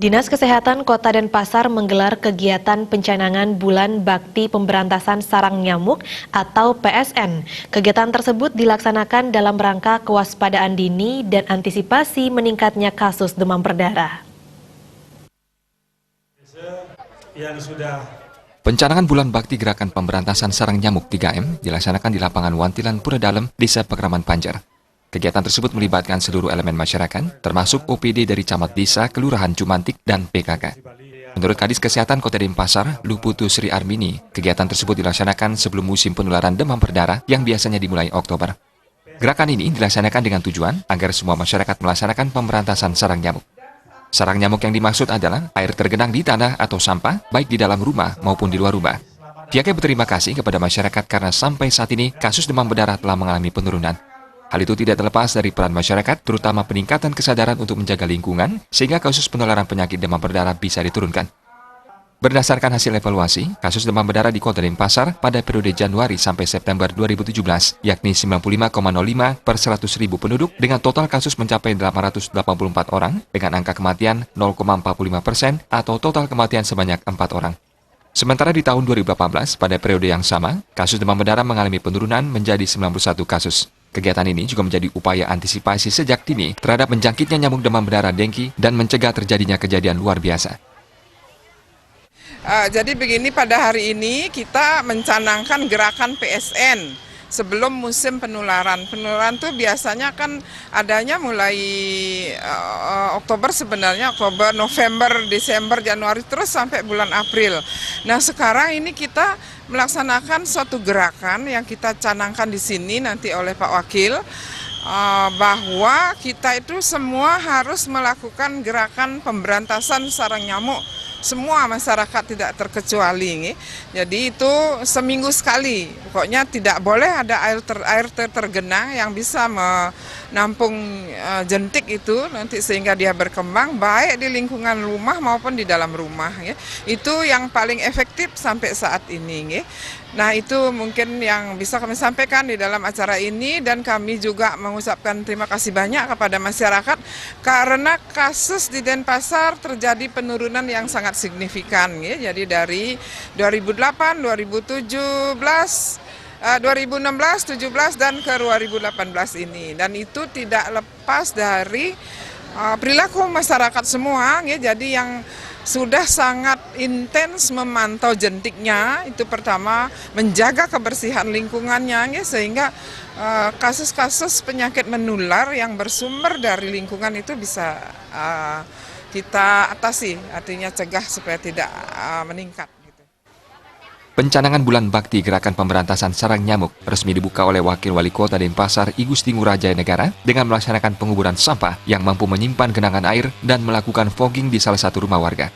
Dinas Kesehatan Kota Denpasar menggelar kegiatan pencanangan Bulan Bakti Pemberantasan Sarang Nyamuk atau PSN. Kegiatan tersebut dilaksanakan dalam rangka kewaspadaan dini dan antisipasi meningkatnya kasus demam berdarah. Pencanangan Bulan Bakti Gerakan Pemberantasan Sarang Nyamuk 3M dilaksanakan di lapangan Wantilan Pura Dalem, Desa Pakraman Panjar. Kegiatan tersebut melibatkan seluruh elemen masyarakat, termasuk OPD dari Camat Desa, Kelurahan Cumantik, dan PKK. Menurut Kadis Kesehatan Kota Denpasar, Luputu Sri Armini, kegiatan tersebut dilaksanakan sebelum musim penularan demam berdarah yang biasanya dimulai Oktober. Gerakan ini dilaksanakan dengan tujuan agar semua masyarakat melaksanakan pemberantasan sarang nyamuk. Sarang nyamuk yang dimaksud adalah air tergenang di tanah atau sampah, baik di dalam rumah maupun di luar rumah. Pihaknya berterima kasih kepada masyarakat karena sampai saat ini kasus demam berdarah telah mengalami penurunan. Hal itu tidak terlepas dari peran masyarakat, terutama peningkatan kesadaran untuk menjaga lingkungan, sehingga kasus penularan penyakit demam berdarah bisa diturunkan. Berdasarkan hasil evaluasi, kasus demam berdarah di Kota Denpasar pada periode Januari sampai September 2017, yakni 95,05 per 100.000 penduduk, dengan total kasus mencapai 884 orang, dengan angka kematian 0,45% atau total kematian sebanyak 4 orang. Sementara di tahun 2018, pada periode yang sama, kasus demam berdarah mengalami penurunan menjadi 91 kasus. Kegiatan ini juga menjadi upaya antisipasi sejak dini terhadap menjangkitnya nyamuk demam berdarah dengki dan mencegah terjadinya kejadian luar biasa. Jadi begini, pada hari ini kita mencanangkan gerakan PSN sebelum musim penularan. Penularan tuh biasanya kan adanya mulai Oktober sebenarnya, Oktober, November, Desember, Januari, terus sampai bulan April. Nah sekarang ini kita melaksanakan suatu gerakan yang kita canangkan di sini nanti oleh Pak Wakil, bahwa kita itu semua harus melakukan gerakan pemberantasan sarang nyamuk. Semua masyarakat tidak terkecuali. Jadi itu seminggu sekali. Pokoknya tidak boleh ada air tergenang yang bisa menampung jentik itu nanti sehingga dia berkembang baik di lingkungan rumah maupun di dalam rumah. Itu yang paling efektif sampai saat ini. Nah itu mungkin yang bisa kami sampaikan di dalam acara ini, dan kami juga mengucapkan terima kasih banyak kepada masyarakat karena kasus di Denpasar terjadi penurunan yang sangat signifikan. Jadi dari 2008, 2017, 2016, 17 dan ke 2018 ini, dan itu tidak lepas dari perilaku masyarakat semua. Jadi yang sudah sangat intens memantau jentiknya, itu pertama menjaga kebersihan lingkungannya, sehingga kasus-kasus penyakit menular yang bersumber dari lingkungan itu bisa kita atasi, artinya cegah supaya tidak meningkat. Pencanangan Bulan Bakti Gerakan Pemberantasan Sarang Nyamuk resmi dibuka oleh Wakil Wali Kota Denpasar I Gusti Ngurah Jaya Negara dengan melaksanakan penguburan sampah yang mampu menyimpan genangan air dan melakukan fogging di salah satu rumah warga.